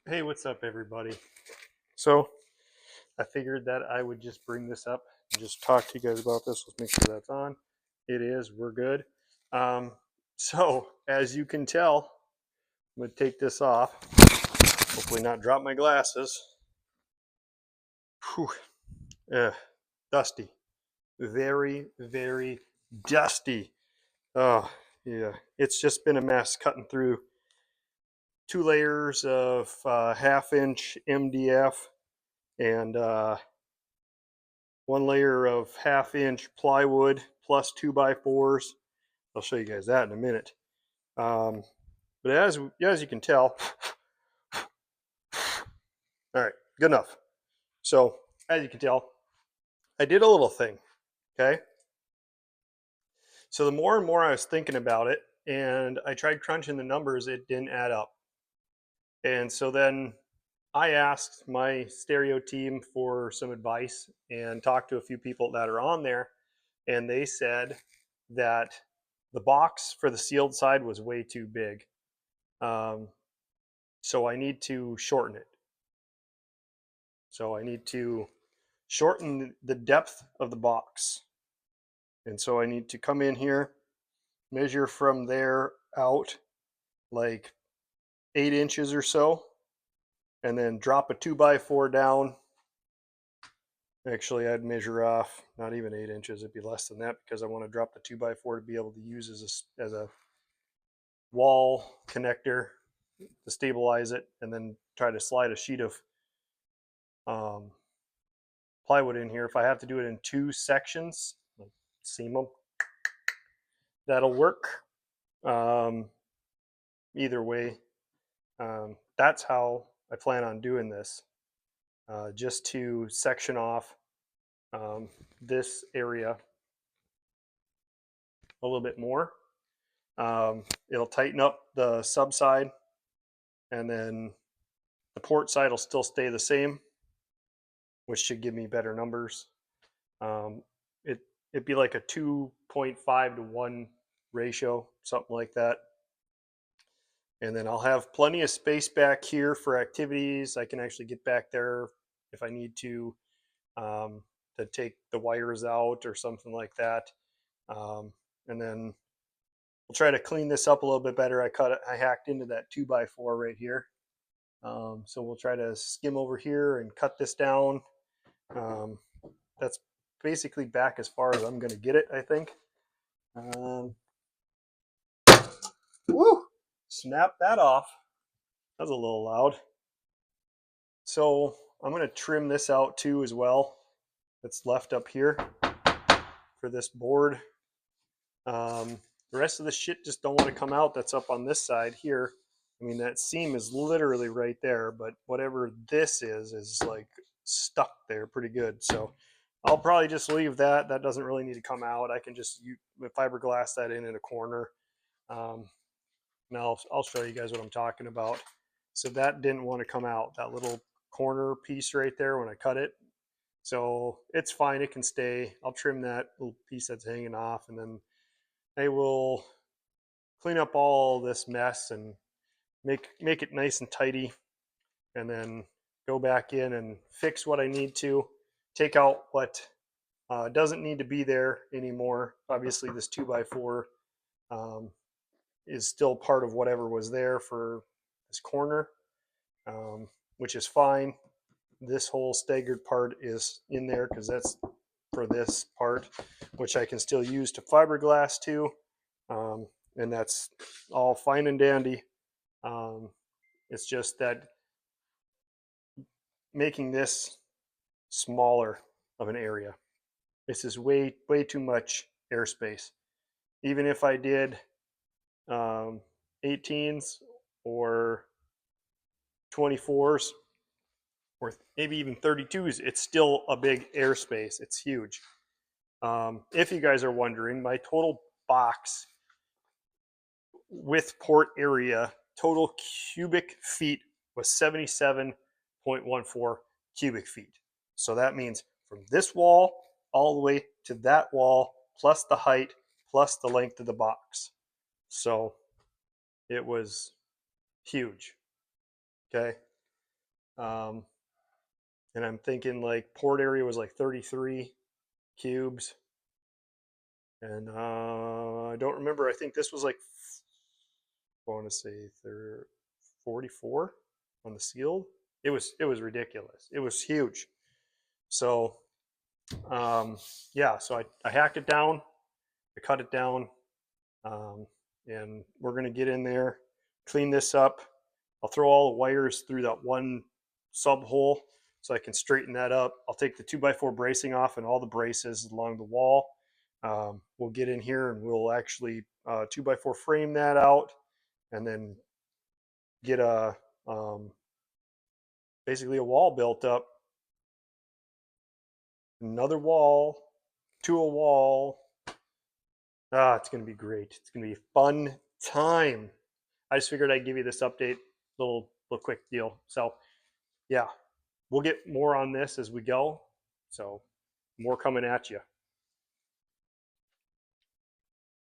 Hey, what's up, everybody? So I figured that I would just bring this up and just talk to you guys about this. Let's make sure that's on. It is. We're good. Um, so as you can tell, I'm going to take this off. Hopefully not drop my glasses. Whew. Dusty. Very, very dusty. Oh, yeah. It's just been a mess cutting through 2 layers of half-inch MDF and 1 layer of half-inch plywood plus 2x4s. I'll show you guys that in a minute. But as you can tell, all right, good enough. So as you can tell, I did a little thing, okay? So the more and more I was thinking about it, and I tried crunching the numbers, it didn't add up. And so then I asked my stereo team for some advice and talked to a few people that are on there, and they said that the box for the sealed side was way too big. So I need to shorten it. So I need to shorten the depth of the box. And so I need to come in here, measure from there out like 8 inches or so, and then drop a 2x4 down. Actually, I'd measure off not even 8 inches, it'd be less than that, because I want to drop the 2x4 to be able to use as a wall connector to stabilize it, and then try to slide a sheet of plywood in here. If I have to do it in 2 sections, like seam them, that'll work. Either way, that's how I plan on doing this, just to section off this area a little bit more. It'll tighten up the sub side, and then the port side will still stay the same, which should give me better numbers. It'd be like a 2.5 to 1 ratio, something like that. And then I'll have plenty of space back here for activities. I can actually get back there if I need to take the wires out or something like that. And then we'll try to clean this up a little bit better. I hacked into that 2x4 right here. So we'll try to skim over here and cut this down. That's basically back as far as I'm going to get it, I think. Woo! Snap that off. That was a little loud. So I'm going to trim this out too as well. That's left up here for this board. The rest of the shit just don't want to come out that's up on this side here. I mean, that seam is literally right there, but whatever this is like stuck there pretty good. So I'll probably just leave that. That doesn't really need to come out. I can just fiberglass that in a corner. Now I'll show you guys what I'm talking about. So that didn't want to come out, that little corner piece right there when I cut it. So it's fine, it can stay. I'll trim that little piece that's hanging off, and then I will clean up all this mess and make it nice and tidy, and then go back in and fix what I need to, take out what doesn't need to be there anymore. Obviously this 2x4 is still part of whatever was there for this corner, which is fine. This whole staggered part is in there because that's for this part, which I can still use to fiberglass to, and that's all fine and dandy. It's just that making this smaller of an area, this is way too much airspace. Even if I did 18s or 24s or maybe even 32s, it's still a big airspace. It's huge. If you guys are wondering, my total box with port area, total cubic feet, was 77.14 cubic feet. So that means from this wall all the way to that wall, plus the height, plus the length of the box. So it was huge. Okay. And I'm thinking like port area was like 33 cubes. And I don't remember. I think this was like, I want to say 44 on the sealed. It was ridiculous. It was huge. So yeah, so I hacked it down, I cut it down, um, and we're gonna get in there, clean this up. I'll throw all the wires through that one sub hole so I can straighten that up. I'll take the 2x4 bracing off and all the braces along the wall. We'll get in here and we'll actually 2x4 frame that out, and then get a basically a wall built up. Another wall to a wall. It's going to be great. It's going to be a fun time. I just figured I'd give you this update, little quick deal. So yeah, we'll get more on this as we go. So more coming at you.